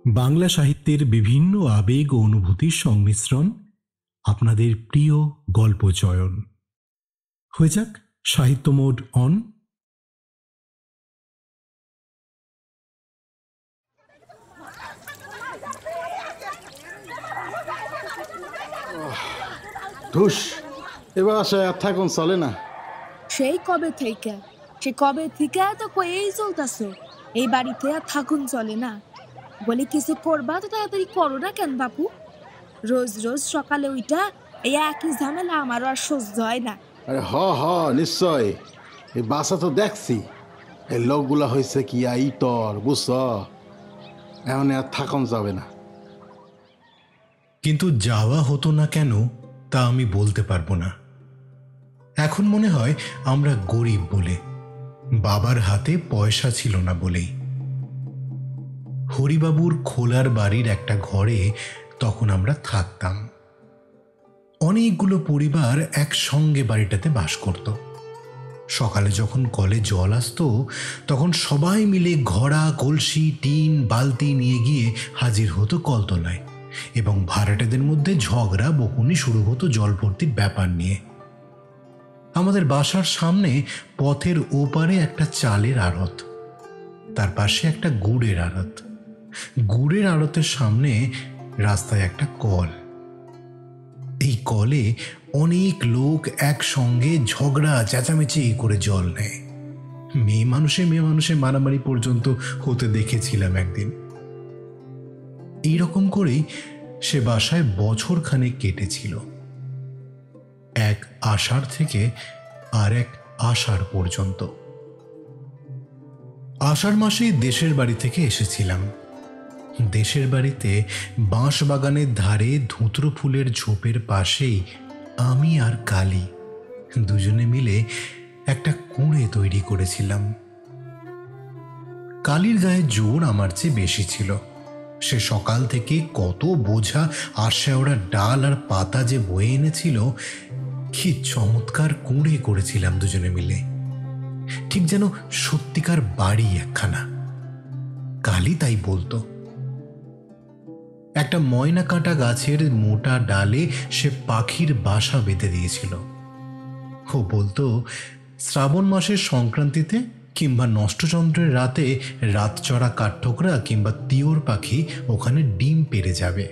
বাংলা সাহিত্যের বিভিন্ন আবেগ ও অনুভূতির সংমিশ্রণ, আপনাদের প্রিয় গল্প চয়ন। হয়ে যাক সাহিত্য মোড অন। ধুস, এবার আশায় আর থাকুন চলে না। সেই কবে থেকে তো কয়েই চলতেছে এই বাড়িতে আর থাকুন চলে না বলে। কিছু করবা তো তাড়াতাড়ি করো না কেন বাপু? রোজ রোজ সকালে ওইটা এই একই ঝামেলা আমারও আর সহ্য হয় না। আরে হ নিশ্চয়, এই বাসা তো দেখছি এই লোকগুলা হয়েছে কি আইতর, বুঝছ? এখন আর থাকুন যাবে না। কিন্তু যাওয়া হতো না কেন তা আমি বলতে পারবো না। এখন মনে হয় আমরা গরিব বলে, বাবার হাতে পয়সা ছিল না বলেই। হরিবাবুর খোলার বাড়ির একটা ঘরে তখন আমরা থাকতাম। অনেকগুলো পরিবার একসঙ্গে বাড়িটাতে বাস করত। সকালে যখন কলে জল আসতো তখন সবাই মিলে ঘড়া, কলসি, টিন, বালতি নিয়ে গিয়ে হাজির হতো কলতলায়, এবং ভাড়াটেদের মধ্যে ঝগড়া বকুনি শুরু হতো জল ভর্তির ব্যাপার নিয়ে। আমাদের বাসার সামনে পথের ওপারে একটা চালের আড়ত, তার পাশে একটা গুড়ের আড়ত। গুড়ের আড়তের সামনে রাস্তায় একটা কল। এই কলে অনেক লোক একসঙ্গে ঝগড়া চেঁচামেচি করে জল নেয়। মেয়ে মানুষে মারামারি পর্যন্ত হতে দেখেছিলাম একদিন। এইরকম করেই সে বাসায় বছরখানেক কেটেছিল, এক আষাঢ় থেকে আর এক আষাঢ় পর্যন্ত। আষাঢ় মাসেই দেশের বাড়ি থেকে এসেছিলাম। দেশের বাড়িতে বাঁশ বাগানের ধারে ধুতরো ফুলের ঝোপের পাশেই আমি আর কালী দুজনে মিলে একটা কুঁড়ে তৈরি করেছিলাম। কালীর গায়ে জোর আমার চেয়ে বেশি ছিল। সে সকাল থেকে কত বোঝা আরশেওড়া ডাল আর পাতা যে বয়ে এনেছিল। কি চমৎকার কুঁড়ে করেছিলাম দুজনে মিলে, ঠিক যেন সত্যিকার বাড়ি একখানা। কালী তাই বলতো। একটা ময়না কাটা গাছের মোটা ডালে সে পাখির বাসা বেঁধে দিয়েছিল। ও বলতো শ্রাবণ মাসের সংক্রান্তিতে কিংবা নষ্টচন্দ্রের রাতে রাতচড়া কাঠঠোকরা কিংবা তিওর পাখি ওখানে ডিম পেড়ে যাবে।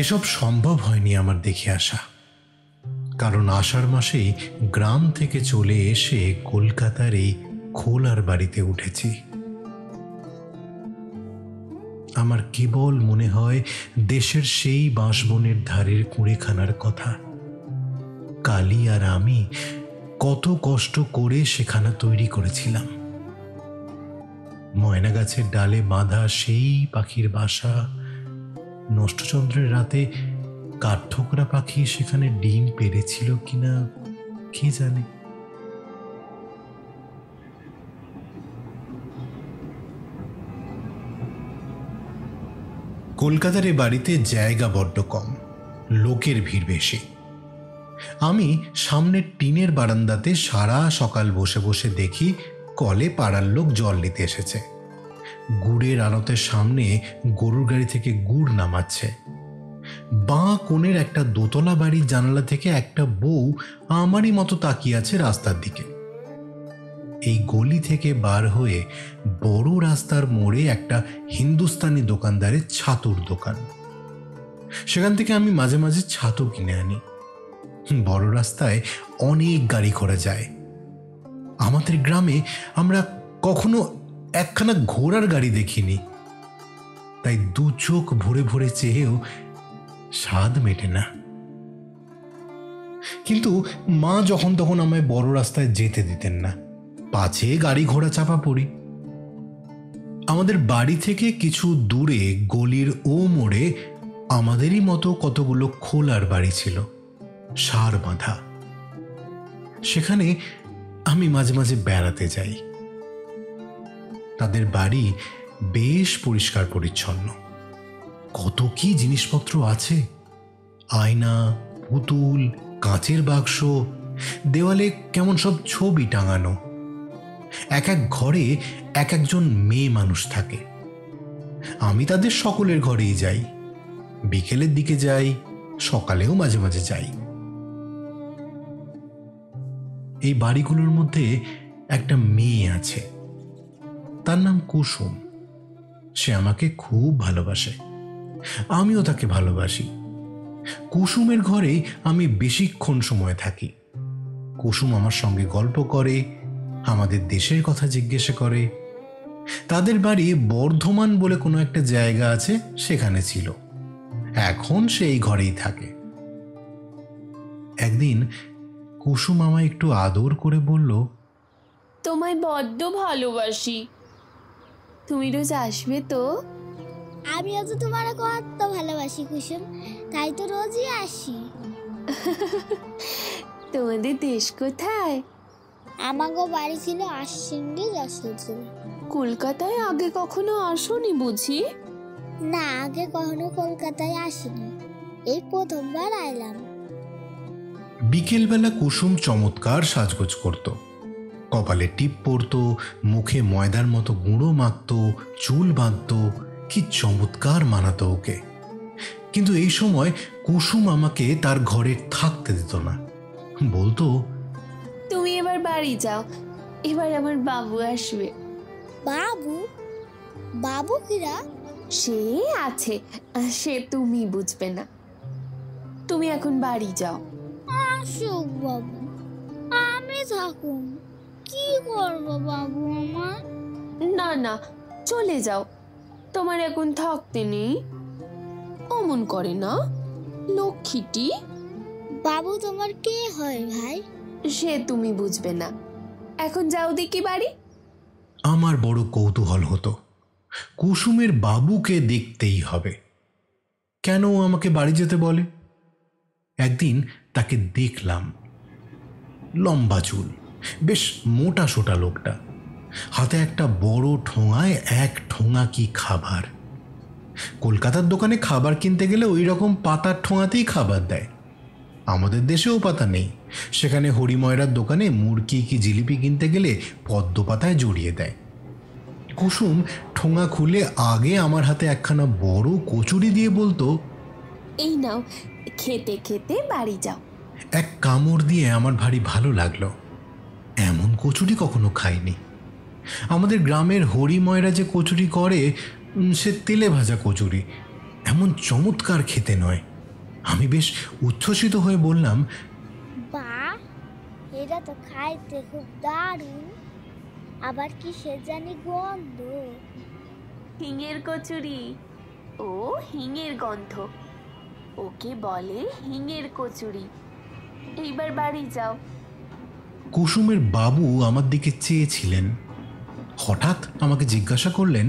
এসব সম্ভব হয়নি আমার দেখে আসা, কারণ আষাঢ় মাসেই গ্রাম থেকে চলে এসে কলকাতার এই খোলার বাড়িতে উঠেছি। আমার কেবল মনে হয় দেশের সেই বাঁশবনের ধারের কুঁড়েখানার কথা। কালী আর আমি কত কষ্ট করে সেখানা তৈরি করেছিলাম। ময়না গাছের ডালে বাঁধা সেই পাখির বাসা, নষ্টচন্দ্রের রাতে কাঠঠোকরা পাখি সেখানে ডিম পেড়েছিল কিনা কে জানে। কলকাতার এ বাড়িতে জায়গা বড্ড কম, লোকের ভিড় বেশি। আমি সামনের টিনের বারান্দাতে সারা সকাল বসে বসে দেখি কলে পাড়ার লোক জল নিতে এসেছে। গুড়ের আড়তের সামনে গরুর গাড়ি থেকে গুড় নামাচ্ছে। বাঁ কোণের একটা দোতলা বাড়ির জানালা থেকে একটা বউ আমারই মতো তাকিয়ে আছে রাস্তার দিকে। এই গলি থেকে বার হয়ে বড় রাস্তার মোড়ে একটা হিন্দুস্তানি দোকানদারের ছাতুর দোকান। সেখান থেকে আমি মাঝে মাঝে ছাতু কিনে আনি। বড় রাস্তায় অনেক গাড়ি ঘোড়া যায়। আমাদের গ্রামে আমরা কখনো একখানা ঘোড়ার গাড়ি দেখিনি, তাই দু চোখ ভরে ভরে চেয়েও স্বাদ মেটে না। কিন্তু মা যখন তখন আমায় বড় রাস্তায় যেতে দিতেন না, পাছে গাড়ি ঘোড়া চাপা পড়ি। আমাদের বাড়ি থেকে কিছু দূরে গলির ও মোড়ে আমাদেরই মতো কতগুলো খোলার বাড়ি ছিল, সার বাঁধা। সেখানে আমি মাঝে মাঝে বেড়াতে যাই। তাদের বাড়ি বেশ পরিষ্কার পরিচ্ছন্ন। কত কি জিনিসপত্র আছে, আয়না, পুতুল, কাঁচের বাক্স, দেওয়ালে কেমন সব ছবি টাঙানো। এক এক ঘরে এক একজন মেয়ে মানুষ থাকে। আমি তাদের সকলের ঘরেই যাই, বিকেলের দিকে যাই, সকালেও মাঝে মাঝে যাই। এই বাড়িগুলোর মধ্যে একটা মেয়ে আছে, তার নাম কুসুম। সে আমাকে খুব ভালোবাসে, আমিও তাকে ভালোবাসি। কুসুমের ঘরে আমি বেশিক্ষণ সময় থাকি। কুসুম আমার সঙ্গে গল্প করে, আমাদের দেশের কথা জিজ্ঞেস করে। তাদের বাড়ি বর্ধমান বলে কোনো একটা জায়গা আছে, সেখানে ছিল। এখন সে এই ঘরেই থাকে। একদিন কুসুম আমায় একটু আদর করে বলল, তোমায় বড্ড ভালোবাসি, তুমি রোজ আসবে তো? আমিও তো তোমার কত ভালোবাসি কুসুম, তাই তো রোজই আসি। তোমাদের দেশ কোথায়? আমাগো বাড়ি ছিল আশ্বিনডি যশোর। কলকাতায় আগে কখনো আসোনি বুঝি? না, আগে কখনো কলকাতায় আসিনি, এই প্রথমবার আইলাম। বিকেলবেলা কুসুম চমৎকার সাজগোজ করত। কপালে টিপ পরত, মুখে ময়দার মতো গুঁড়ো মাখত, চুল বাঁধত। কি চমৎকার মানাতো ওকে। কিন্তু এই সময় কুসুম আমাকে তার ঘরে থাকতে দিত না। বলতো, তুমি এবার বাড়ি যাও, এবার আমার বাবু আসবে। বাবু? বাবু কিরা? সে আছে, সে তুমি বুঝবে না। তুমি এখন বাড়ি যাও। আসুক বাবু, আমি থাকুন। কি করবো বাবু আমার? না না, চলে যাও, তোমার এখন থাকতে নেই। অমন করে না, লক্ষ্মীটি। বাবু তোমার কে হয় ভাই? সে তুমি বুঝবে না, এখন যাও দেখি বাড়ি। আমার বড় কৌতূহল হতো, কুসুমের বাবুকে দেখতেই হবে। কেন ও আমাকে বাড়ি যেতে বলে? একদিন তাকে দেখলাম। লম্বা চুল, বেশ মোটা সোটা লোকটা। হাতে একটা বড় ঠোঙায় এক ঠোঙা কি খাবার। কলকাতার দোকানে খাবার কিনতে গেলে ওই রকম পাতার ঠোঙাতেই খাবার দেয়। আমাদের দেশেও পাতা নেই, সেখানে হরিময়রার দোকানে মুরগি কি জিলিপি কিনতে গেলে পদ্ম পাতায় জড়িয়ে দেয়। কুসুম ঠোঙা খুলে আগে আমার হাতে একখানা বড় কচুরি দিয়ে বলতো, এই নাও, খেতে খেতে বাড়ি যাও। এক কামড় দিয়ে আমার ভারী ভালো লাগলো। এমন কচুরি কখনো খাইনি। আমাদের গ্রামের হরিময়রা যে কচুরি করে, সে তেলে ভাজা কচুরি, এমন চমৎকার খেতে নয়। আমি বেশ উচ্ছ্বসিত হয়ে বললাম, বাহ, এটা তো খাইতে খুব দারুণ। আবার কি সে জানি গন্ধ। হিঙের কচুরি, ও হিঙের গন্ধ, ওকে বলে হিঙের কচুরি। এইবার বাড়ি যাও। কুসুমের বাবু আমার দিকে চেয়েছিলেন। হঠাৎ আমাকে জিজ্ঞাসা করলেন,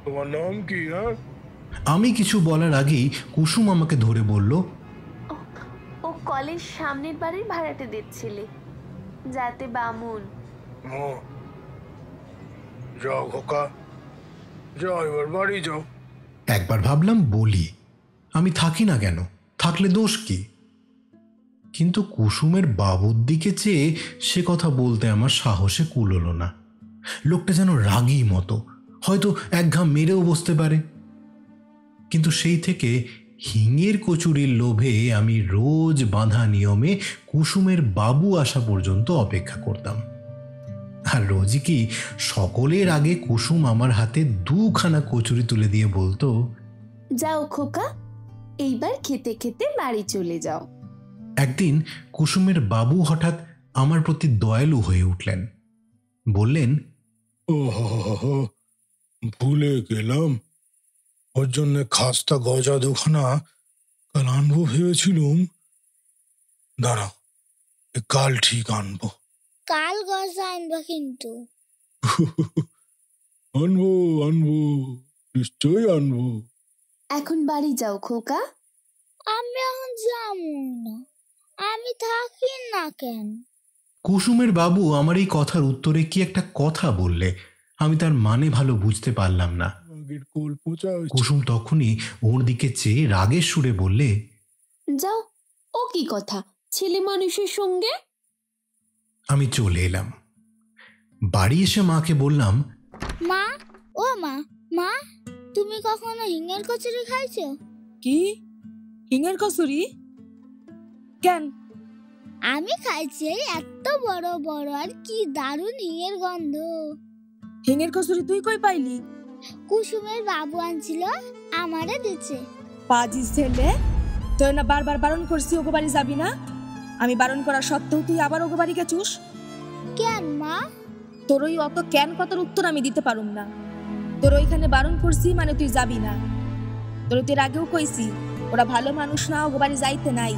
তোমার নাম কি? আমি কিছু বলার আগেই কুসুম আমাকে ধরে বলল, ও কলেজ সামনের বাড়ির ভাড়াটে দিচ্ছিলে, যাতে বামুন। যাও খোকা, যাও এবার বাড়ি যাও। একবার ভাবলাম বলি, আমি থাকি না কেন, থাকলে দোষ কি? কিন্তু কুসুমের বাবুর দিকে চেয়ে সে কথা বলতে আমার সাহসে কুলোলো না। লোকটা যেন রাগী মতো, হয়তো এক ঘা মেরেও বসতে পারে। কিন্তু সেই থেকে হিঙের কচুরির লোভে আমি রোজ বাঁধা নিয়মে কুসুমের বাবু আসা পর্যন্ত অপেক্ষা করতাম। আর রোজই কি সকলের আগে কুসুম আমার হাতে দুখানা কচুরি তুলে দিয়ে বলতো, যাও খোকা, এইবার খেতে খেতে বাড়ি চলে যাও। একদিন কুসুমের বাবু হঠাৎ আমার প্রতি দয়ালু হয়ে উঠলেন। বললেন, ওহো, ভুলে গেলাম, ওর জন্য খাস্তা গজা দুখানা কাল আনবো ভেবেছিলুম। দাঁড়াও, কাল ঠিক আনবো। কাল গজা আনবো কিন্তু। আনবো আনবো, নিশ্চয়ই আনবো। এখন বাড়ি যাও খোকা। আমি এখন যাবো না, আমি থাকি না কেন? কুসুমের বাবু আমার এই কথার উত্তরে কি একটা কথা বললে, আমি তার মানে ভালো বুঝতে পারলাম না। আগের কোল পচা হয়েছে। কুসুম তখনই ওর দিকে চেয়ে রাগের সুরে বললে, যাও, ও কি কথা ছেলে মানুষের সঙ্গে? আমি চলে এলাম। বাড়ি এসে মাকে বললাম, মা, ও মা, মা, তুমি কখনো হিঙের কচুরি খাইছো? কি হিঙের কচুরি? কেন? আমি খাইছি, এই এত বড় বড়, আর কি দারুণ হিঙের গন্ধ। হিঙের কচুরি তুই কই পাইলি? কুসুমের বাবু আনছিল, আমারে দিচ্ছে। পাজি ছেলে, তোর না বারবার বারণ করছি ওগো বাড়ি যাবি না। আমি বারণ করা সত্ত্বেও তুই আবার ওগো বাড়ি গেছুস। কেন মা? তোর ওই অত কেন কথার উত্তর আমি দিতে পারুম না। তোর ওইখানে বারণ করছি মানে তুই যাবি না। তোর আগেও কইছি ওরা ভালো মানুষ না, ওগো বাড়ি যাইতে নাই।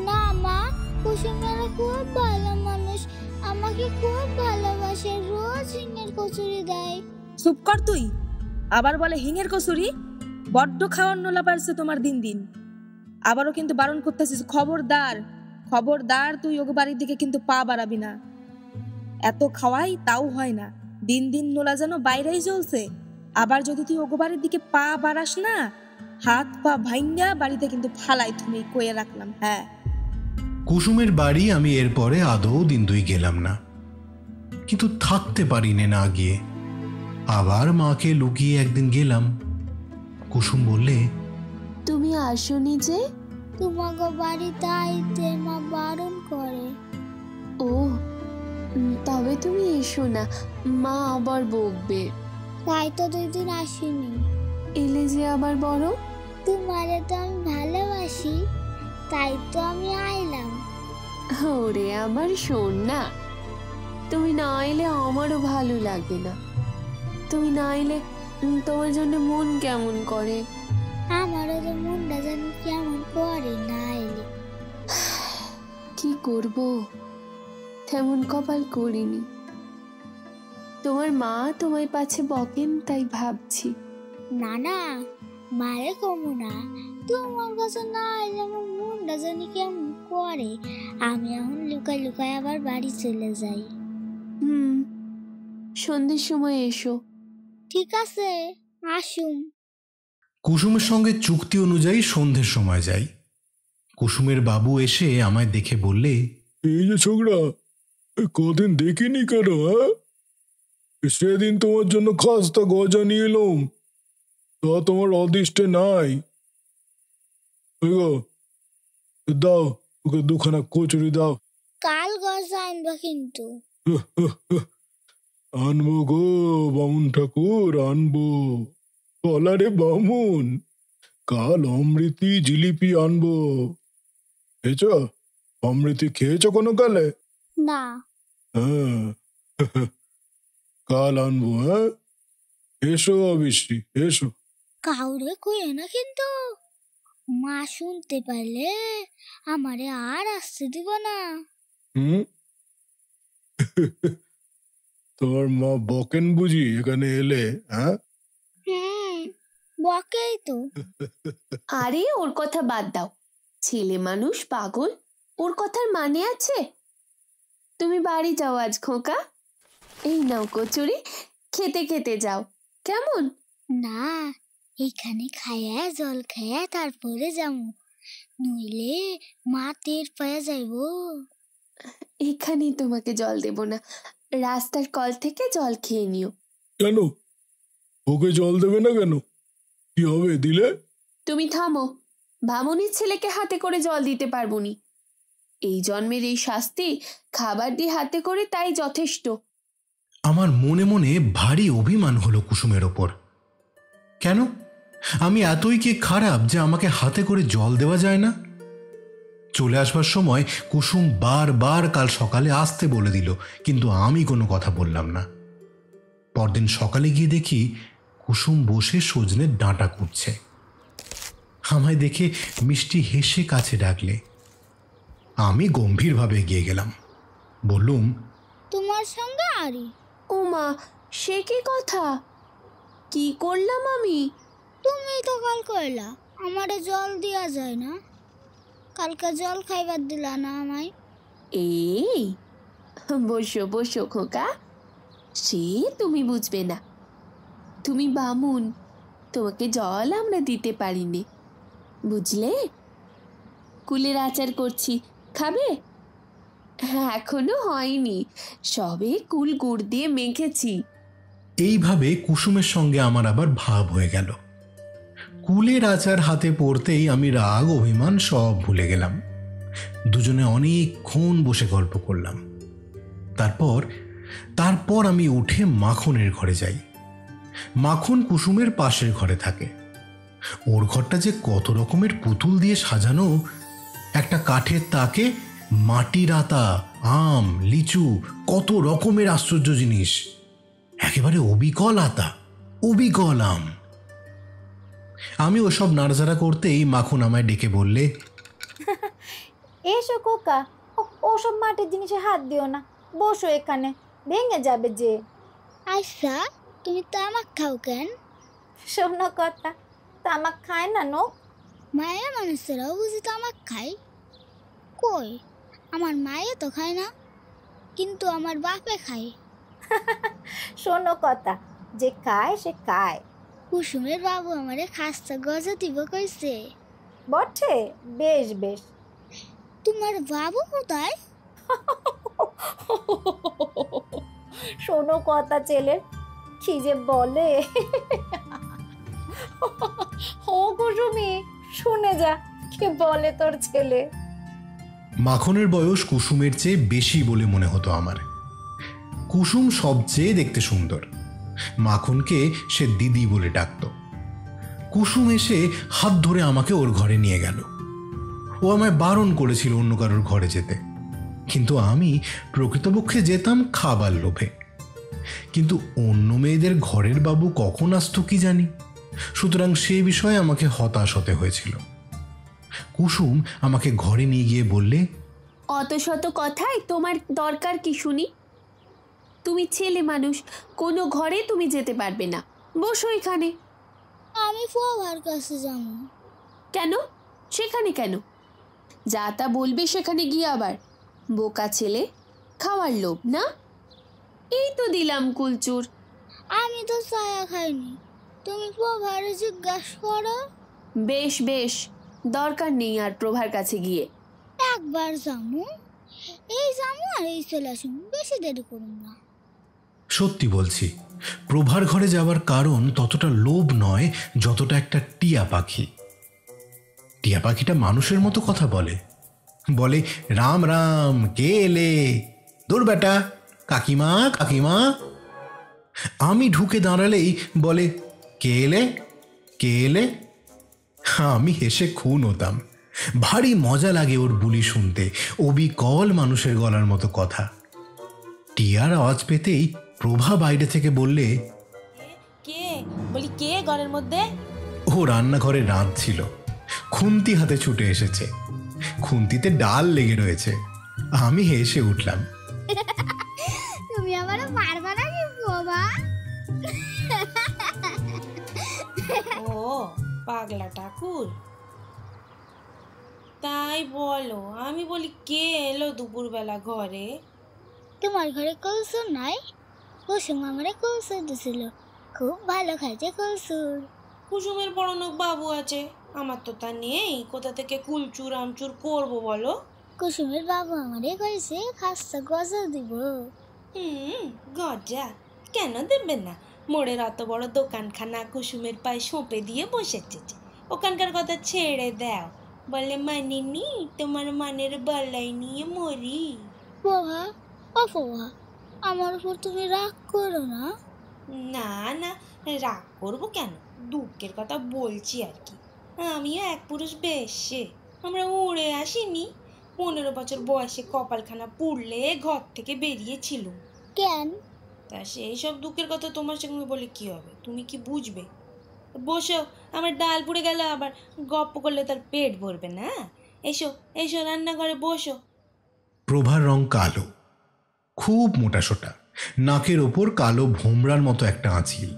না মা, কুসুমেরা খুব ভালো মানুষ, আমাকে খুব ভালোবাসে, রোজ হিঙের কচুরি দেয়। চুপ কর তুই। আবার বলে হিঙের কচুরি? বড্ড খাওয়ার নোলা পারছে তোমার দিন দিন। আবারও কিন্তু বারণ করতেছিস, খবরদার খবরদার, তুই ওগো বাড়ির দিকে কিন্তু পা বাড়াবি না। এত খাওয়াই তাও হয় না, দিন দিন নোলা যেন বাইরেই চলছে। আবার যদি তুই ওগো বাড়ির দিকে পা বাড়াস না, হাত পা ভাইঙ্গা বাড়িতে কিন্তু ফালাই তুমি কয়ে রাখলাম। হ্যাঁ, কুসুমের বাড়ি আমি এরপরে আদৌ দিন দুই গেলাম না, কিন্তু থাকতে পারিনি না গিয়ে। আবার মাকে লুকিয়ে একদিন গেলাম। কুসুম বললে, তুমি আসোনি যে? তোমাকে বাড়িতে আইতে মা বারণ করে। ও, তবে তুমি এসো না, মা আবার বকবে। তাই তো 2 দিন আসিনি। এলে যে আবার বড়। তোমারে তো আমি ভালোবাসি, তাই তো আমি আইলাম। ওরে আমার শোন না, তুমি না এলে আমারও ভালো লাগে না। তুমি না এলে তোমার জন্য মন কেমন করে। আমারও তো মনটা যেন কেমন করে না এলে। কি করব, তেমন কপাল করিনি। তোমার মা তোমায় পাছে বকেন তাই ভাবছি। না না, মারে কমু না, তোমার কাছে না এলে আমার মনটা জানি কেমন করে। আমি এখন লুকাই লুকাই আবার বাড়ি চলে যাই। সন্ধ্যের সময় এসো। ঠিক আছে, আসুম। কুসুমের সঙ্গে চুক্তি অনুযায়ী সন্ধ্যের সময় যাই। কুসুমের বাবু এসে আমায় দেখে বললে, এই যে ছোকরা, কদিন দেখিনি কেন? সেদিন তোমার জন্য খাস্তা গজা নিয়ে এলাম, তা তোমার অদৃষ্টে নাই। দাও, ওকে 2খানা কচুরি দাও। কাল গজা আনবো কিন্তু। আনবো গো বামুন ঠাকুর, আনবো। বলারে বামুন, কাল অমৃতি জিলিপি আনবো। খেয়েছ? অমৃতি খেয়েছ কোনো কালে? না। হ্যাঁ, কাল আনবো। হ্যাঁ, এসো অবশ্যই, এসো। কাউরে কইে না কিন্তু, মা শুনতে পারলে আমারে আর আসতে দিব না। হুম, তোমার মা বকেন বুঝি এখানে এলে? হ্যাঁ, বকেই তো। আরে ওর কথা বাদ দাও, ছেলে মানুষ পাগল, ওর কথার মানে আছে? তুমি বাড়ি যাও আজ খোকা, এই নাও কচুরি, খেতে খেতে যাও কেমন? না, এখানে খায়া জল খায়া তারপরে যাবো, নইলে মা টের পায়া যাইব। এখানেই তোমাকে জল দেব না, রাস্তার কল থেকে জল খেয়ে নিও। কেন ওকে জল দেবে না কেন? কি হবে দিলে? তুমি থামো, ভামনির ছেলেকে হাতে করে জল দিতে পারবো নি। এই জন্মের এই শাস্তি খাবার দিয়ে হাতে করে, তাই যথেষ্ট। আমার মনে মনে ভারী অভিমান হলো কুসুমের ওপর। কেন আমি এতই কি খারাপ যে আমাকে হাতে করে জল দেওয়া যায় না? চলে আসবার সময় কুসুম বারবার কাল সকালে আসতে বলে দিল, কিন্তু আমি কোনো কথা বললাম না। পরদিন সকালে গিয়ে দেখি কুসুম বসে সজনের ডাঁটা কুটছে। আমায় দেখে মিষ্টি হেসে কাছে ডাকলে। আমি গম্ভীরভাবে এগিয়ে গেলাম, বললুম, তোমার সঙ্গে আরি। ও মা, সে কি কথা? কি করলাম আমি? তুমি তো কাল কইলা আমারে জল দিয়া যায় না, কালকে জল খাইবার দিলা না আমায়। এই বসো বসো খোকা, সে তুমি বুঝবে না, তুমি বামুন, তোমাকে জল আমরা দিতে পারিনি, বুঝলে? কুলের আচার করছি, খাবে? এখনো হয়নি, সবে কুল গুড় দিয়ে মেখেছি। এইভাবে কুসুমের সঙ্গে আমার আবার ভাব হয়ে গেল। কুলের আচার হাতে পড়তেই আমি রাগ অভিমান সব ভুলে গেলাম। দুজনে অনেকক্ষণ বসে গল্প করলাম। তারপর আমি উঠে মাখনের ঘরে যাই। মাখন কুসুমের পাশের ঘরে থাকে। ওর ঘরটা যে কত রকমের পুতুল দিয়ে সাজানো, একটা কাঠের তাকে মাটির আতা, আম, লিচু, কত রকমের আশ্চর্য জিনিস, একেবারে অবিকল আতা, অবিকল আম। আমি ওসব নাড়াচাড়া করতেই মাখন আমায় ডেকে বললে, এসো কোকা, ওসব মাটির জিনিসে হাত দিও না, বসো এখানে, ভেঙে যাবে যে। আচ্ছা, তুমি তামাক খাও কেন? শোনো কথা, তামাক খায় না নো? মায়া মানুষেরাও বুঝি তামাক খায়? কই, আমার মায়ে তো খায় না, কিন্তু আমার বাপে খায়। শোনো কথা, যে খায় সে খায়। কুসুমের বাবু আমারে খাস্তা গজা দিব কইছে। বটে, বেশ বেশ। তোমার বাবু কোথায়? শোনো কথা ছেলের, কি যে বলে। ও কুসুমি, শুনে যা কি বলে তোর ছেলে। মাখনের বয়স কুসুমের চেয়ে বেশি বলে মনে হতো আমার। কুসুম সবচেয়ে দেখতে সুন্দর। মাখনকে সে দিদি বলে ডাকত। কুসুম এসে হাত ধরে আমাকে ওর ঘরে নিয়ে গেল। ও আমায় বারণ করেছিল অন্য কারোর ঘরে যেতে, কিন্তু আমি প্রকৃতপক্ষে যেতাম খাবার লোভে। কিন্তু অন্য মেয়েদের ঘরের বাবু কখন আসতো কি জানি, সুতরাং সে বিষয়ে আমাকে হতাশ হতে হয়েছিল। কুসুম আমাকে ঘরে নিয়ে গিয়ে বললে, অত শত কথায় তোমার দরকার কি শুনি? তুমি ছেলে মানুষ, কোনো ঘরে তুমি যেতে পারবে না, বসো এখানে। আমি ফুয়ার কাছে যাবো। কেন? সেখানে কেন? যা তা বলবে সেখানে গিয়ে আবার। বোকা ছেলে, খাওয়ার লোভ না? এই তো দিলাম কুলচুর। আমি তো ছায়া খাইনি, তুমি ফুয়ার জিজ্ঞাসা করো। বেশ বেশ, দরকার নেই আর প্রভার কাছে গিয়ে। একবার যামু, এই যামু আর এই চলে আসুন, বেশি দেরি করুন না। সত্যি বলছি, প্রভার ঘরে যাওয়ার কারণ ততটা লোভ নয় যতটা একটা টিয়া পাখি। টিয়া পাখিটা মানুষের মতো কথা বলে, বলে রাম রাম, কে এলে? দূর বেটা, কাকিমা কাকিমা। আমি ঢুকে দাঁড়ালেই বলে, কে এলে, কে এলে? আমি হেসে খুন হতাম। ভারী মজা লাগে ওর বুলি শুনতে, অবিকল মানুষের গলার মতো কথা। টিয়ার আওয়াজ পেতেই প্রভা বাইরে থেকে বললে, কে? বলি কে ঘরের মধ্যে? ও রান্নাঘরে রাঁধছিল, খুন্তি হাতে ছুটে এসেছে। খুন্তিতে ডাল লেগে রয়েছে। আমি হেসে উঠলাম। তুমি আমার পারবা না কি বাবা? ও পাগলা ঠাকুর, তাই বলো। আমি বলি কে এলো দুপুরবেলা ঘরে? তোমার ঘরে কলসুর নাই? কুসুম আমারে কলসুর দিছিল, খুব ভালো খাইছে কলসুর। কুসুমের পড়ানোক বাবু আছে, আমার তো তা নেই। কোথা থেকে কুলচুর আমচুর করবো বলো? কুসুমের বাবু আমারে কইছে খাস্তা গজা দিব। গজা কেন দেবে না? মোড়ের অত বড় দোকানখানা কুসুমের পায়ে সঁপে দিয়ে বসেছে, ওখানকার কথা ছেড়ে দাও। বলে মানিনি, তোমার মানের বালাই নিয়ে মরি। বাবা, ও বাবা, আমার উপর তুমি রাগ করো না। না না, রাগ করবো কেন? দুঃখের কথা বলছি আর কি। আমিও এক পুরুষ বেশ্যে, আমরা উড়ে আসিনি। 15 বছর বয়সে কপালখানা পুড়লে ঘর থেকে বেরিয়েছিল। কেন? তা সেই সব দুঃখের কথা তোমার সঙ্গে বলে কি হবে? তুমি কি বুঝবে? বসো, আমার ডাল পুড়ে গেল, আবার গপ্প করলে তার পেট ভরবে না। এসো এসো, রান্নাঘরে বসো। প্রভার রং কালো, খুব মোটাসোটা, নাকের ওপর কালো ভোমরার মতো একটা আঁচিল।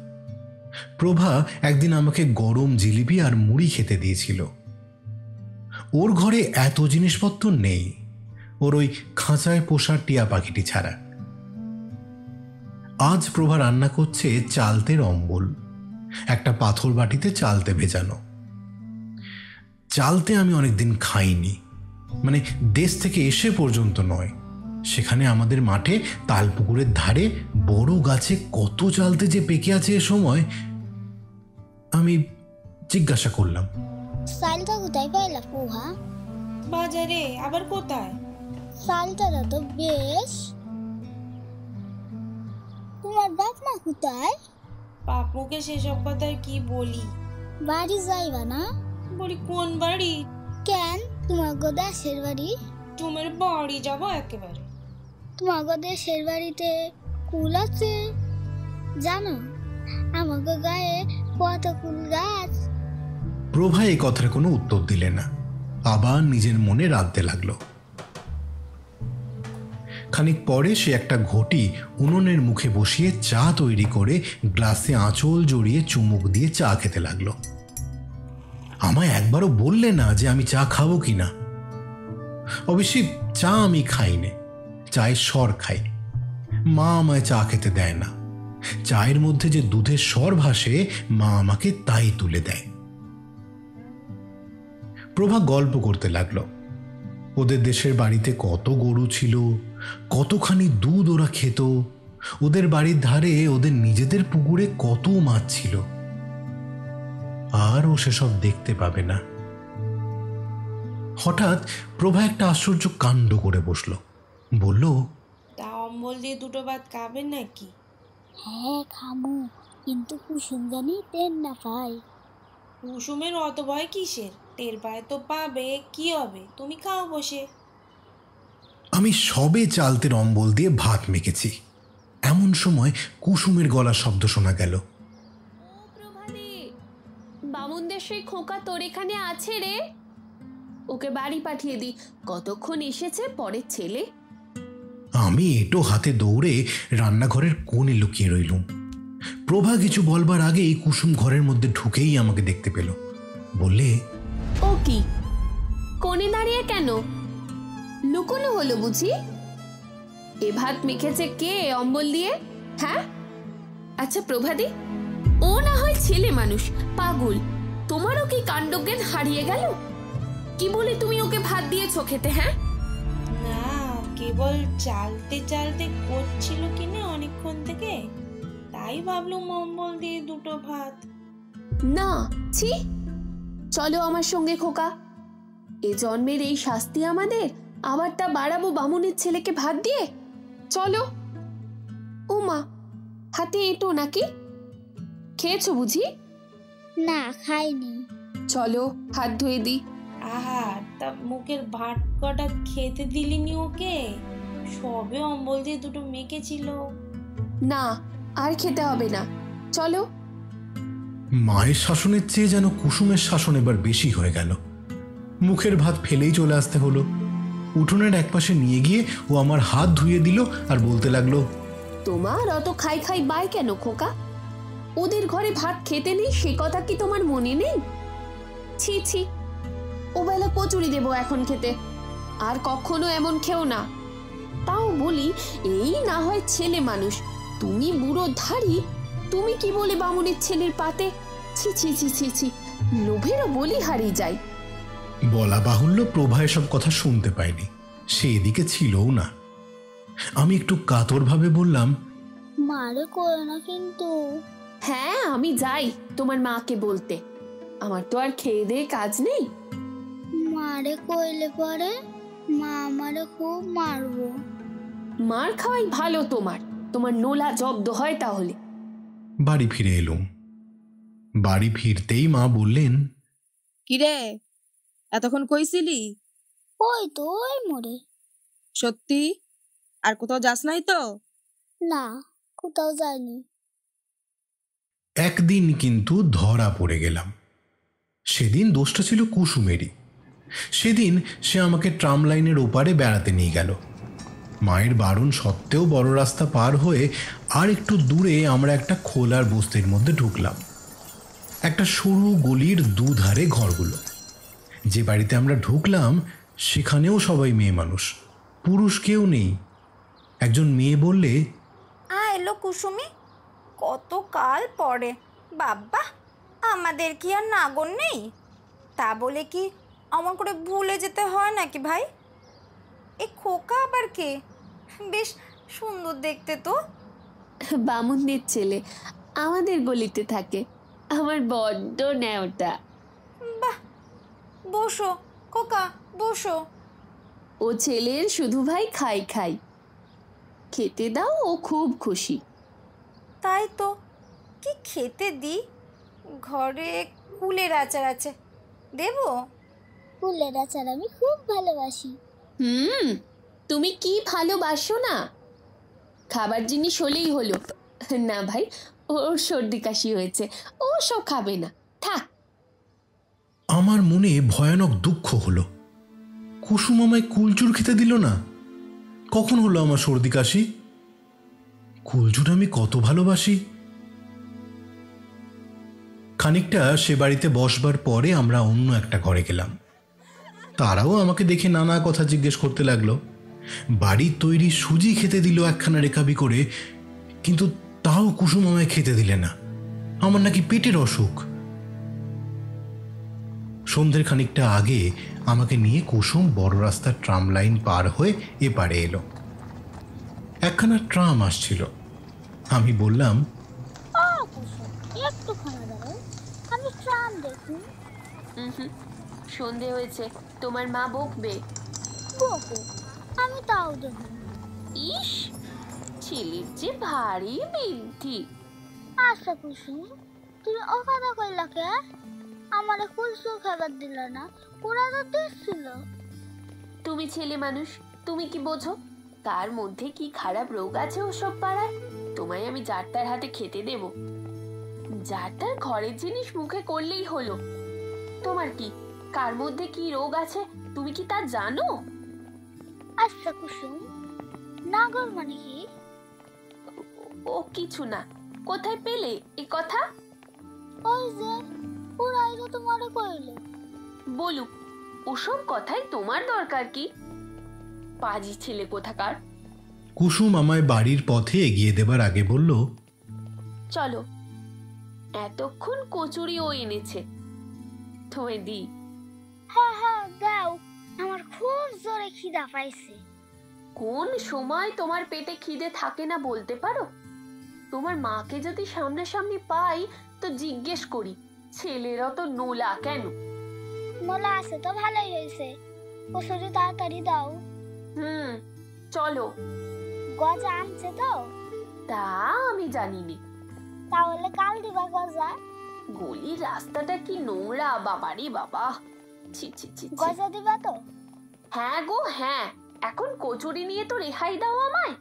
প্রভা একদিন আমাকে গরম জিলিপি আর মুড়ি খেতে দিয়েছিল। ওর ঘরে এত জিনিসপত্র নেই, ওর ওই খাঁচায় পোষা টিয়া পাখিটি ছাড়া। আজ প্রভা রান্না করছে চালতের অম্বল, একটা পাথর বাটিতে চালতে ভেজানো। চালতে আমি অনেকদিন খাইনি, মানে দেশ থেকে এসে পর্যন্ত নয়। সেখানে আমাদের মাঠে তালপুকুরের ধারে বড় গাছে কত চালতে যে পেকে আছে এ সময়। আমি জিজ্ঞাসা করলাম, চালটা কোথায় পাইলা পোহা? বাজারে। আবার কোথায়? চালটা তো বেশ। তোমার বাপ মা কোথায়? পাপুকে সেসব কথা আর কি বলি। বাড়ি যাইবা না? বলি কোন বাড়ি? কেন, তোমার গো দেশের বাড়ি? তোমার বাড়ি যাবো একেবারে। তোমার গো দেশের বাড়িতে কুল আছে জানো? আমাকে গায়ে কত কুল গাছ। প্রভা এই কথার কোনো উত্তর দিলে না, আবার নিজের মনে রাঁধতে লাগলো। খানিক পরে সে একটা ঘটি উনুনের মুখে বসিয়ে চা তৈরি করে গ্লাসে আঁচল জড়িয়ে চুমুক দিয়ে চা খেতে লাগলো। আমায় একবারও বললে না যে আমি চা খাবো কিনা। অবশ্যই চা আমি খাই না, চায়ের স্বর খাই। মা আমায় চা খেতে দেয় না। চায়ের মধ্যে যে দুধের স্বর ভাসে মা আমাকে তাই তুলে দেয়। প্রভা গল্প করতে লাগলো। ওদের দেশের বাড়িতে কত গরু ছিল, কতখানি দুধ ওরা খেত, ওদের বাড়ির ধারে ওদের নিজেদের পুকুরে কত মাছ ছিল। আর ও সেসব দেখতে পাবে না। হঠাৎ প্রভা একটা আশ্চর্য কাণ্ড করে বসলো। বলল, তা অম্বল দিয়ে দুটো ভাত খাবেন নাকি? হ্যাঁ খামু, কিন্তু কুসুম জানি টের না পাই। কুসুমের অত ভয় কিসের? টের পায় তো পাবে, কি হবে, তুমি খাও বসে। আমি সবে চালতের অম্বল দিয়ে ভাত মেখেছি, এমন সময় কুসুমের গলা শব্দ শোনা গেল। বামুনদের সেই খোকা তোর এখানে আছে রে, ওকে বাড়ি পাঠিয়ে দি। কতক্ষণ এসেছে পরের ছেলে। আমি এটো হাতে দৌড়ে রান্নাঘরের কোণে লুকিয়ে রইলুম। প্রভা কিছু বলবার আগেই কুসুম ঘরের মধ্যে ঢুকেই আমাকে দেখতে পেল। বললে, ও কি কোণে দাঁড়িয়ে কেন? লুকোনো হলো বুঝি? এ ভাত মেখেছে কে অম্বল দিয়ে? হ্যাঁ, আচ্ছা প্রভাদি, ও না হয় ছেলে মানুষ, পাগল। তোমারও কি কাণ্ডজ্ঞান হারিয়ে গেল? কি বলে তুমি ওকে ভাত দিয়েছো খেতে? হ্যাঁ না, কেবল চালতে চালতে করছিল কিনা অনেকক্ষণ থেকে, তাই ভাবলুম অম্বল দিয়ে দুটো ভাত। না, ছি। চলো আমার সঙ্গে খোকা, এ জন্মের এই শাস্তি আমাদের, আবার তা বাড়াবো বামুনের ছেলেকে ভাত দিয়ে। চলো। ও মা, হাতে এঁটো নাকি? খেয়েছো বুঝি? না খাইনি। চলো হাত ধুয়ে দি। আহা, তা মুখের ভাত কটা খেতে দিলিনি ওকে? সবে অম্বল দিয়ে দুটো মেখেছিল। না, আর খেতে হবে না, চলো। মায়ের শাসনের চেয়ে যেন কুসুমের শাসন এবার বেশি হয়ে গেল। মুখের ভাত ফেলেই চলে আসতে হলো। উঠোনের একপাশে নিয়ে গিয়ে ও আমার হাত ধুয়ে দিল আর বলতে লাগলো, তোমার অত খাই খাই বাই কেন খোকা? ওদের ঘরে ভাত খেতে নেই সে কথা কি তোমার মনে নেই? ছি ছি, ও বেলা কচুরি দেবো এখন খেতে, আর কখনো এমন খেও না। তাও বলি, এই না হয় ছেলে মানুষ, তুমি বুড়ো ধাড়ি, তুমি কি বলে বামুনের ছেলের পাতে? ছি ছি ছি ছি ছি, লোভেরও বলি হারিয়ে যায়। বলা বাহুল্য প্রভা এসব কথা শুনতে পায়নি, সে এদিকে ছিলও না। আমি একটু কাতরভাবে বললাম, মারে করো না কিন্তু। হ্যাঁ, আমি যাই তোমার মাকে বলতে, আমার তো আর খেয়ে দিয়ে কাজ নেই। মারে কইলে পরে মা আমারে খুব মারবো। মার খাওয়াই ভালো তোমার, তোমার নোলা জব্দ হয় তাহলে। বাড়ি ফিরে এলুম। বাড়ি ফিরতেই মা বললেন, কিরে, এতক্ষণ কইছিলি? ওই তো ওই মোড়ে। সত্যি? আর কোথাও যাস নাই তো? না, কোথাও যাইনি। একদিন কিন্তু ধরা পড়ে গেলাম। সেদিন দোষটা ছিল কুসুমেরই। সেদিন সে আমাকে ট্রাম লাইনের ওপারে বেড়াতে নিয়ে গেল। মায়ের বারণ সত্ত্বেও বড় রাস্তা পার হয়ে আর একটু দূরে আমরা একটা খোলার বস্তির মধ্যে ঢুকলাম। একটা সরু গলির দুধারে ঘরগুলো। যে বাড়িতে আমরা ঢুকলাম সেখানেও সবাই মেয়ে মানুষ, পুরুষ কেউ নেই। একজন মেয়ে বললে, এলো কুসুমি, কত কাল পরে। বাবা, আমাদের কি আর নাগর নেই? তা বলে কি অমন করে ভুলে যেতে হয় নাকি ভাই? এ খোকা আবার কে? বেশ সুন্দর দেখতে তো। বামুনদের ছেলে, আমাদের গলিতে থাকে। আমার বড্ড ন্যাওটা। বাহ, বসো খোকা, বসো। ও ছেলের শুধু ভাই খাই খাই, খেতে দাও, ও খুব খুশি। তাই তো, কি খেতে দিই? ঘরে কুলের আচার আছে, দেবো? ফুলের আচার আমি খুব ভালোবাসি। তুমি কি ভালোবাসো না? খাবার জিনিস হলেই হলো। না ভাই, ওর সর্দি কাশি হয়েছে, ও সব খাবে না, থাক। আমার মনে ভয়ানক দুঃখ হলো। কুসুম আমায় কুলচুর খেতে দিল না। কখন হলো আমার সর্দি কাশি? কুলচুর আমি কত ভালোবাসি। খানিকটা সে বাড়িতে বসবার পরে আমরা অন্য একটা ঘরে গেলাম। তারাও আমাকে দেখে নানা কথা জিজ্ঞেস করতে লাগলো। বাড়ির তৈরি সুজি খেতে দিল একখানা রেকাবি করে, কিন্তু তাও কুসুম আমায় খেতে দিলে না। আমার নাকি পেটের অসুখ। সন্ধ্যের খানিকটা আগে আমাকে নিয়ে কুসুম বড় রাস্তার ট্রাম লাইন পার হয়ে এপারে এলো। একখানা ট্রাম আসছিল। আমি বললাম, একটুখানি দাঁড়াও, আমি ট্রাম দেখি। সন্ধে হয়েছে, তোমার মা বকবে। বকো, আমি তাও দেখি। ইস, ছেলের যে ভারী বৃদ্ধি। আচ্ছা কুসুম, তুমি ও কথা কইলা কে? আমারে কুলসুম খাবার দিল না, ওরা তো দিচ্ছিল। তুমি ছেলে মানুষ, তুমি কি বোঝো তার মধ্যে কি খারাপ রোগ আছে ওসব পাড়ায়? তোমায় আমি যারটার হাতে খেতে দেব? যারটার ঘরের জিনিস মুখে করলেই হলো। তোমার কি, কার মধ্যে কি রোগ আছে তুমি কি তা জানো? আচ্ছা কুসুম, নাগর মানে কি? ও কিছু না। কোথায় পেলে এ কথা? ওই যে ওরাই তো তোমারে কইলো। বলুক, ওসব কথায় তোমার দরকার কি? পাজি ছেলে কোথাকার। কুসুম আমায় বাড়ির পথে এগিয়ে দেবার আগে বলল, চলো, এতক্ষণ কচুরিও এনেছে, তোমায় দি। হ্যাঁ হ্যাঁ দাও, আমার খুব জোরে খিদা পাইছে। কোন সময় তোমার পেটে খিদে থাকে না বলতে পারো? তোমার মাকে যদি সামনাসামনি পাই তো জিজ্ঞেস করি, ছেলেরা তো নোলা কেন? নোলা আছে তো ভালোই হয়েছে, কচুরি তাড়াতাড়ি দাও। চলো। গজা আনছে তো? তা আমি জানিনি। তাহলে কাল দিবা গজা। গলির রাস্তাটা কি নোংরা বাবারে বাবা। ছি ছি ছি। গজা দিবা তো? হ্যাঁ গো হ্যাঁ, এখন কচুরি নিয়ে তো রেহাই দাও আমায়।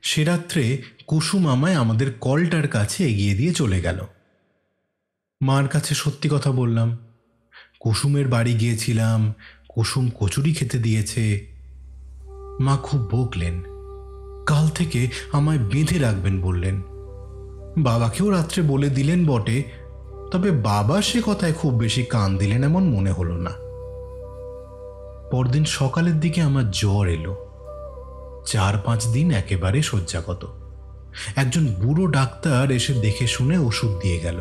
সে রাত্রে কুসুম আমায় আমাদের কলটার কাছে এগিয়ে দিয়ে চলে গেল। মার কাছে সত্যি কথা বললাম। কুসুমের বাড়ি গিয়েছিলাম, কুসুম কচুরি খেতে দিয়েছে। মা খুব বকলেন। কাল থেকে আমায় বেঁধে রাখবেন বললেন। বাবাকেও রাত্রে বলে দিলেন বটে, তবে বাবা সে কথায় খুব বেশি কান দিলেন এমন মনে হলো না। পরদিন সকালের দিকে আমার জ্বর এলো। 4-5 দিন একেবারে শয্যাগত। একজন বুড়ো ডাক্তার এসে দেখে শুনে ওষুধ দিয়ে গেল।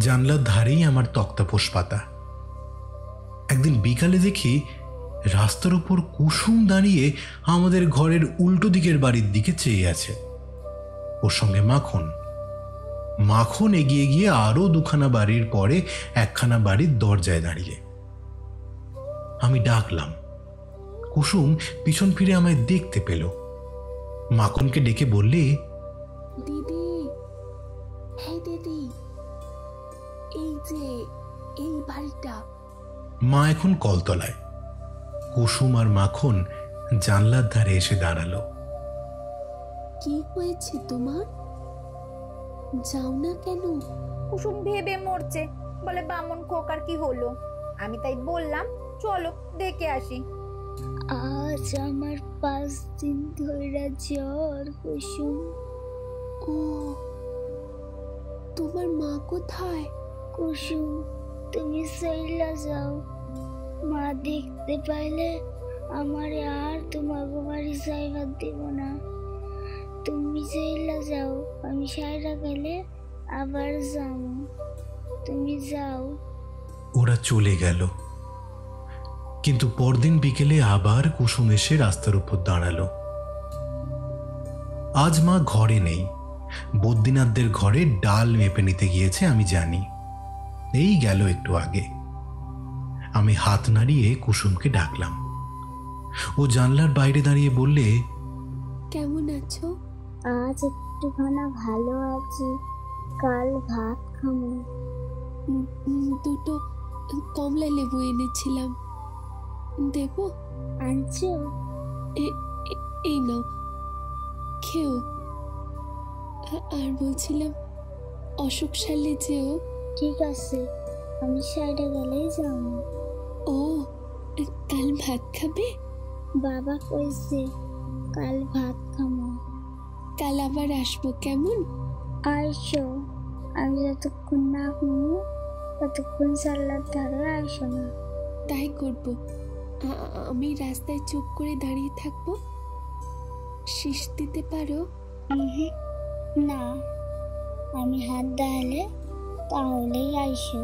জানলার ধারেই আমার তক্তাপোষ পাতা। একদিন বিকালে দেখি রাস্তার উপর কুসুম দাঁড়িয়ে আমাদের ঘরের উল্টো দিকের বাড়ির দিকে চেয়ে আছে। ওর সঙ্গে মাখন। মাখন এগিয়ে গিয়ে আরো 2খানা বাড়ির পরে একখানা বাড়ির দরজায় দাঁড়িয়ে। আমি ডাকলাম। কুসুম পিছন ফিরে আমায় দেখতে পেল। মাখনকে ডেকে বললে, দিদি, হ্যাঁ দিদি, এই যে এই বাড়িটা। মা এখন কলতলায়। কুসুম আর মাখন জানলার ধারে এসে দাঁড়ালো। কি হয়েছে তোমার? যাও না কেন? কুসুম ভেবে মরছে, বলে বামন খোকার কি হলো। আমি তাই বললাম চলো দেখে আসি। আজ আমার 5 দিন ধরে জ্বর কুসুম। ও, তোমার মা কোথায়? কুসুম, তুমি চইলা যাও। মা দেখতে পাইলে আমারে আর তোমার বাড়ি যাইবার দেব না। তুমি চইলা যাও, আমি সাইরা গেলে আবার যাও। তুমি যাও। ওরা চলে গেল। কিন্তু পরদিন বিকেলে আবার কুসুম এসে রাস্তার উপর দাঁড়ালো। আজ মা ঘরে নেই, বদ্রীনাথদের ঘরে ডাল মেপে নিতে গিয়েছে আমি জানি। এই গেল একটু আগে। আমি হাত নাড়িয়ে কুসুমকে ডাকলাম। ও জানলার বাইরে দাঁড়িয়ে বললে, কেমন আছো? আজ একটুখানা ভালো আছি, কাল ভাত খাবো। দুটো কমলা লেবু এনেছিলাম, দেবো? আনছো? এই নাও, খেও। আর বলছিলাম, অশোক সালে যেও। ঠিক আছে, আমি সাইডে গেলেই যাবো। ও, কাল ভাত খাবে? বাবা কইছে কাল ভাত খাবো। কাল আবার আসবো, কেমন? আইসো, আমি যতক্ষণ না ঘুমো ততক্ষণ সাল্লার ধারে আইসো না। তাই করবো। আমি রাস্তায় চুপ করে দাঁড়িয়ে থাকবো। শীষ দিতে পারো? না, আমি হাত দাঁড়ালে তাহলেই আইসো।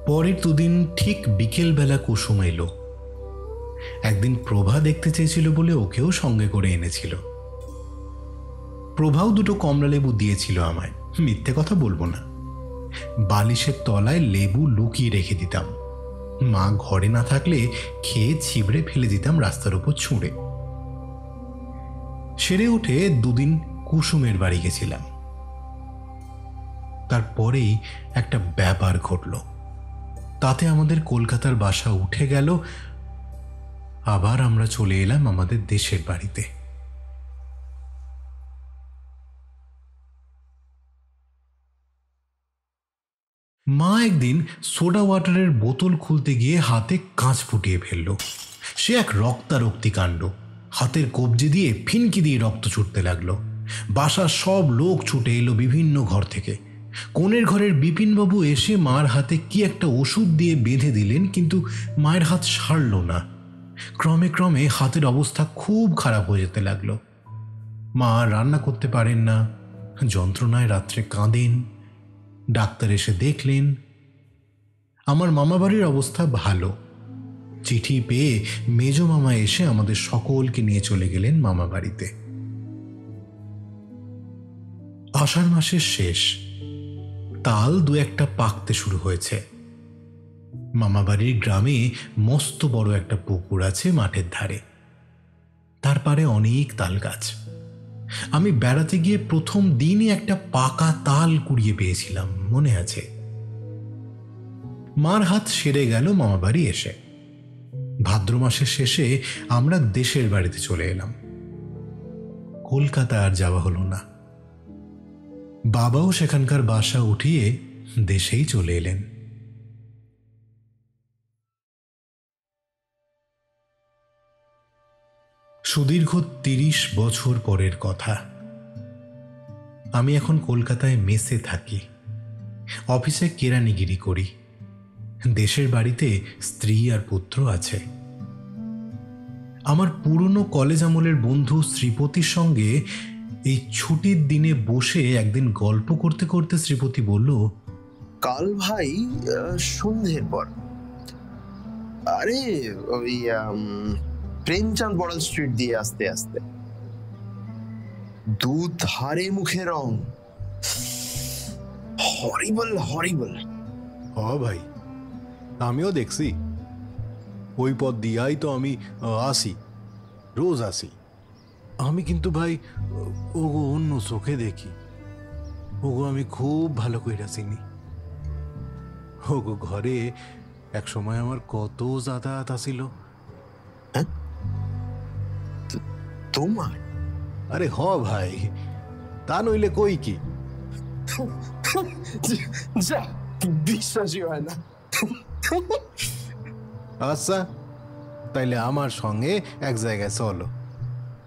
পরের দুদিন ঠিক বিকেলবেলা কুসুম এলো। একদিন প্রভা দেখতে চেয়েছিল বলে ওকেও সঙ্গে করে এনেছিল। প্রভাও দুটো কমলা লেবু দিয়েছিল আমায়, মিথ্যে কথা বলবো না। বালিশের তলায় লেবু লুকিয়ে রেখে দিতাম। মা ঘরে না থাকলে খেয়ে ছিবড়ে ফেলে দিতাম রাস্তার উপর ছুঁড়ে। সেরে উঠে দুদিন কুসুমের বাড়ি গেছিলাম। তারপরেই একটা ব্যাপার ঘটল। তাতে আমাদের কলকাতার বাসা উঠে গেল। আবার আমরা চলে এলাম আমাদের দেশের বাড়িতে। মা একদিন সোডা ওয়াটারের বোতল খুলতে গিয়ে হাতে কাঁচ ফুটিয়ে ফেলল। সে এক রক্তারক্তি কাণ্ড। হাতের কবজি দিয়ে ফিনকি দিয়ে রক্ত ছুটতে লাগলো। বাসার সব লোক ছুটে এলো বিভিন্ন ঘর থেকে। কোণের ঘরের বিপিনবাবু এসে মার হাতে কি একটা ওষুধ দিয়ে বেঁধে দিলেন, কিন্তু মায়ের হাত সারল না। ক্রমে ক্রমে হাতের অবস্থা খুব খারাপ হয়ে যেতে লাগলো। মা রান্না করতে পারেন না, যন্ত্রণায় রাত্রে কাঁদেন। ডাক্তার এসে দেখলেন। আমার মামাবাড়ির অবস্থা ভালো। চিঠি পেয়ে মেজ মামা এসে আমাদের সকলকে নিয়ে চলে গেলেন মামাবাড়িতে। আষাঢ় মাসের শেষ। তাল দু একটা পাকতে শুরু হয়েছে। মামাবাড়ির গ্রামে মস্ত বড় একটা পুকুর আছে মাঠের ধারে। তার পারে অনেক তাল গাছ। আমি বেড়াতে গিয়ে প্রথম দিনই একটা পাকা তাল কুড়িয়ে পেয়েছিলাম, মনে আছে। মার হাত সেরে গেল মামাবাড়ি এসে। ভাদ্র মাসের শেষে আমরা দেশের বাড়িতে চলে এলাম। কলকাতা আর যাওয়া হলো না। বাবাও সেখানকার বাসা উঠিয়ে দেশেই চলে এলেন। সুদীর্ঘ 30 বছর পরের কথা। আমি এখন কলকাতায় মেসে থাকি, অফিসে কেরানিগিরি করি। দেশের বাড়িতে স্ত্রী আর পুত্র আছে। আমার পুরনো কলেজ আমলের বন্ধু শ্রীপতির সঙ্গে এই ছুটির দিনে বসে একদিন গল্প করতে করতে শ্রীপতি বলল, কাল ভাই সন্ধ্যের পর, আরে ওই প্রেমচাঁদ বড়াল স্ট্রিট দিয়ে আসতে আসতে দুধারে মুখে রং, হরিবল হরিবল। ভাই, আমিও দেখছি। ওই পথ দিয়াই তো আমি আসি, রোজ আসি। আমি কিন্তু ভাই ওগো অন্য চোখে দেখি। ওগো আমি খুব ভালো কইরা চিনি। ওগো ঘরে এক সময় আমার কত যাতায়াত আসিল। তোমার? আরে হ ভাই, তা নইলে কই কি। যা, বিশ্বাসই হয় না। আচ্ছা, তাইলে আমার সঙ্গে এক জায়গায় চলো,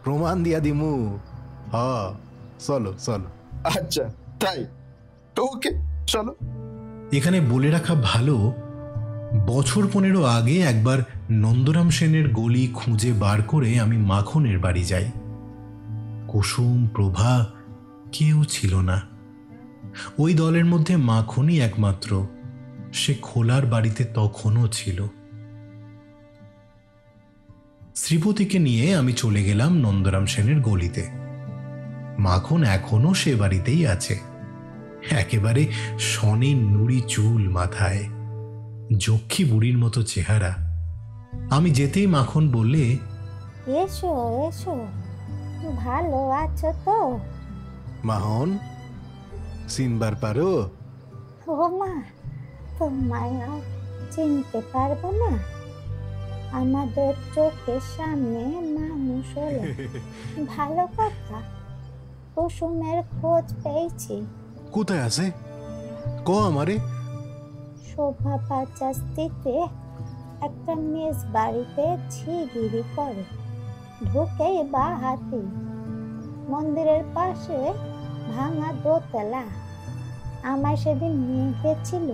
প্রমাণ দিয়া দিমু। চলো চলো। আচ্ছা তাই, ওকে চলো। এখানে বলে রাখা ভালো, বছর 15 আগে একবার নন্দরাম সেনের গলি খুঁজে বার করে আমি মাখনের বাড়ি যাই। কুসুম, প্রভা কেউ ছিল না। ওই দলের মধ্যে মাখনই একমাত্র। সে খোলার বাড়িতে তখনও ছিল। শ্রীপতিকে নিয়ে আমি চলে গেলাম নন্দরাম সেনের গলিতে। মাখন এখনো সে বাড়িতেই আছে, একেবারে সনে নুড়ি চুল মাথায়, যক্ষী বুড়ির মতো চেহারা। আমি যেতেই মাখন বললে, এসো এসো, ভালো আছো তো? মাহন, চিনবার পারো? ও মা, তোমায় আর চিনতে পারবো না? আমাদের চোখের সামনে মানুষ হলো, ভালো কথা। কুসুমের খোঁজ পেয়েছি। কোথায় আছে ক আমারে? শোভা পাচাস্তিতে একটা মেজ বাড়িতে ঝিগিরি করে, ঢুকেই বা হাতি, মন্দিরের পাশে ভাঙা দোতলা। আমায় সেদিন নিয়ে গেছিল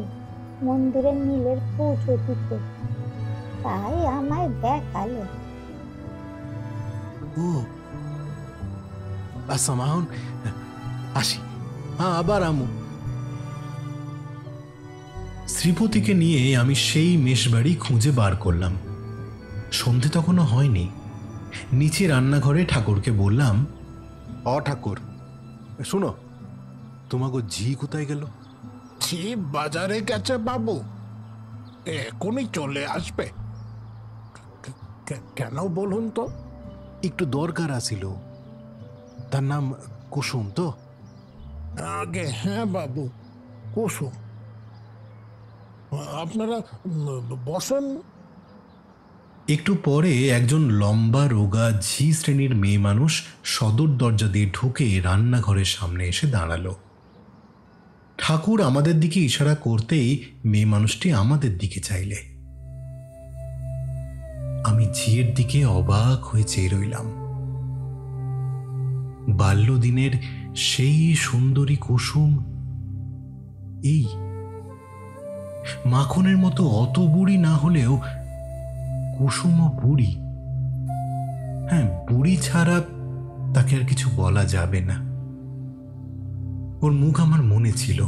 মন্দিরের নীলের পুজো দিতে, তাই আমায় দেখালো। ও আচ্ছা মাহন, আসি, আবার আমু। শ্রীপতিকে নিয়ে আমি সেই মেষবাড়ি খুঁজে বার করলাম। সন্ধে তখনও হয়নি। নিচে রান্নাঘরে ঠাকুরকে বললাম, ঠাকুর শুনো, তোমাকে ঝি কোথায় গেল? ঝি বাজারে গেছে বাবু, এখনই চলে আসবে। কেন বলুন তো? একটু দরকার আছিল। তার নাম কুসুম তো? আগে হ্যাঁ বাবু, কুসুম। আপনারা বসেন। একটু পরে একজন লম্বা রোগা ঝি শ্রেণীর মেয়ে মানুষ সদর দরজা দিয়ে ঢুকে রান্নাঘরের সামনে এসে দাঁড়ালো। ঠাকুর আমাদের দিকে ইশারা করতেই মেয়ে মানুষটি আমাদের দিকে চাইলে। আমি ঝিয়ের দিকে অবাক হয়ে চেয়ে রইলাম। বাল্যদিনের সেই সুন্দরী কুসুম এই মাখনের মতো অত বুড়ি না হলেও কুসুমও বুড়ি। হ্যাঁ, বুড়ি ছাড়া তাকে আর কিছু বলা যাবে না। ওর মুখ আমার মনে ছিল।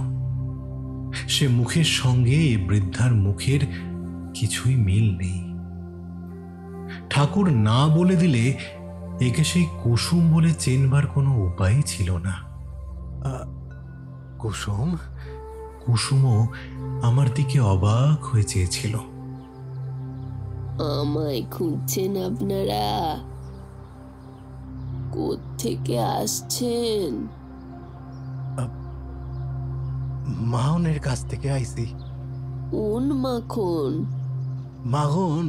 সে মুখের সঙ্গে এ বৃদ্ধার মুখের কিছুই মিল নেই। ঠাকুর না বলে দিলে একে সেই কুসুম বলে চেনবার কোনো উপায় ছিল না। কুসুম? কুসুমও আমার দিকে অবাক হয়ে চেয়েছিল। আমায় খুঁজছেন আপনারা? কোত্থেকে আসছেন? মাহনের কাছ থেকে আইছি। কোন মাখন? মাহন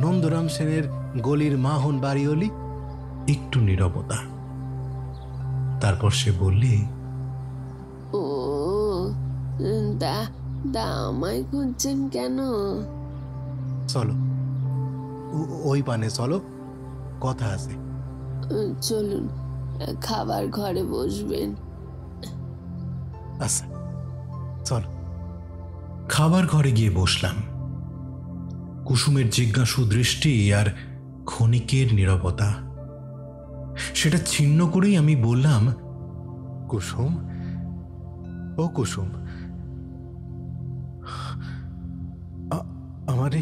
নন্দরাম সেনের গলির মাহন বাড়িওলি। একটু নীরবতা, তারপর সে বললে, ও দা আমায় খুঁজছেন কেন? চলো ওই পানে চলো, কথা আছে। চলুন, খাবার ঘরে বসবেন। আচ্ছা চলো। খাবার ঘরে গিয়ে বসলাম। কুসুমের জিজ্ঞাসু দৃষ্টি আর ক্ষণিকের নীরবতা, সেটা ছিন্ন করেই আমি বললাম, কুসুম, ও কুসুম, আমারে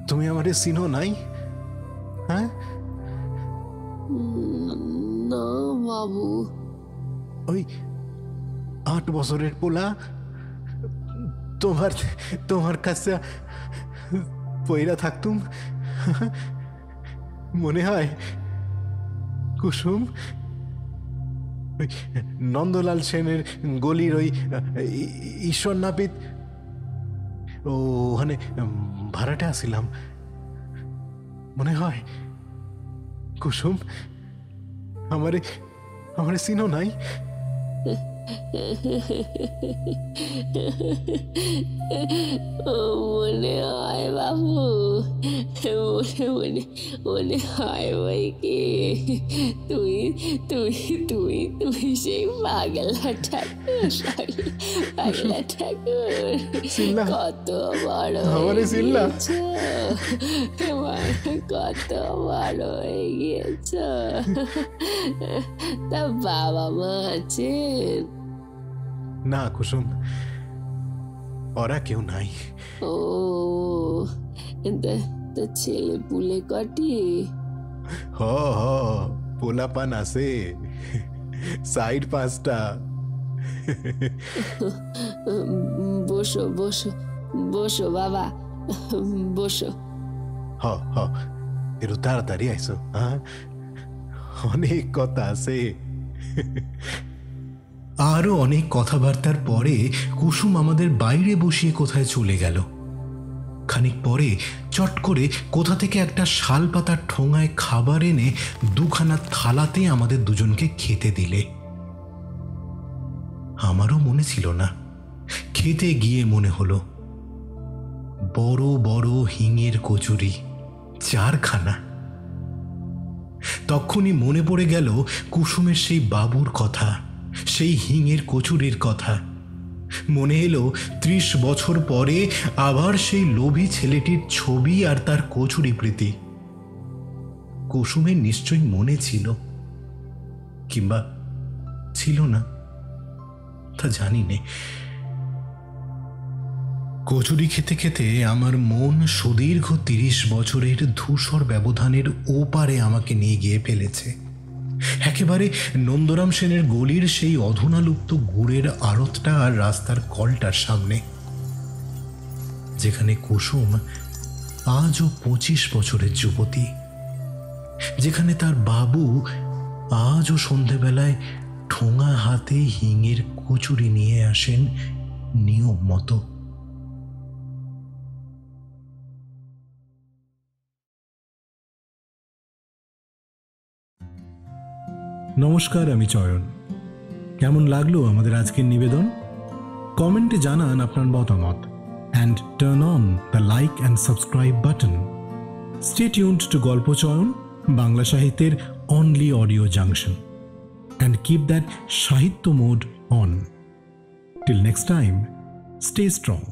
তুমি আমারে চিনো নাই? হ্যাঁ? না বাবু। ওই 8 বছরের পোলা তোমার কাছে পয়রা থাকতুম, মনে হয় কুসুম? ওই নন্দলাল সেনের গলির ওই ঈশ্বর নাপিত, ওখানে ভাড়াটে আসিলাম, মনে হয় কুসুম? আমারে চিনো নাই? মনে হয় বাবু, মনে হয় ওই কি তুই তুই তুই তুই সেই পাগলা ঠাকুর, পাগলা ঠাকুর। কত বড় কত বড় হয়ে গিয়েছ। তা বাবা মা আছেন? না কুসুম, ওরা কেউ নাই। ও তা ছেলে পুলে কটি? হ হ পোলাপান আছে, সাইড 5টা। বসো বসো বসো বাবা, বসো। হ হ একটু তাড়াতাড়ি আইসো, হ্যাঁ অনেক কথা আছে। আরও অনেক কথাবার্তার পরে কুসুম আমাদের বাইরে বসিয়ে কোথায় চলে গেল। খানিক পরে চট করে কোথা থেকে একটা শাল পাতার ঠোঙায় খাবার এনে 2খানা থালাতে আমাদের দুজনকে খেতে দিলে। আমারও মনে ছিল না, খেতে গিয়ে মনে হলো বড় বড় হিঙের কচুরি 4খানা। তখনই মনে পড়ে গেল কুসুমের সেই বাবুর কথা, সেই হিঙের কচুরির কথা। মনে এলো 30 বছর পরে আবার সেই লোভী ছেলেটির ছবি আর তার কচুরি প্রীতি। কুসুমের নিশ্চয়ই মনে ছিল, কিংবা ছিল না, তা জানি নে। কচুরি খেতে খেতে আমার মন সুদীর্ঘ 30 বছরের ধূসর ব্যবধানের ওপারে আমাকে নিয়ে গিয়ে ফেলেছে, একেবারে নন্দরাম সেনের গলির সেই অধুনালুপ্ত গুড়ের আড়তটা আর রাস্তার কলটার সামনে, যেখানে কুসুম আজও 25 বছরের যুবতী, যেখানে তার বাবু আজও সন্ধেবেলায় ঠোঙা হাতে হিঙের কচুরি নিয়ে আসেন নিয়ম মতো। নমস্কার, আমি চয়ন। কেমন লাগলো আমাদের আজকের নিবেদন? কমেন্টে জানান আপনার মতামত and turn on the like and subscribe button. Stay tuned to গল্প চয়ন, বাংলা সাহিত্যের only audio junction, and keep that সাহিত্য mode on. Till next time, stay strong.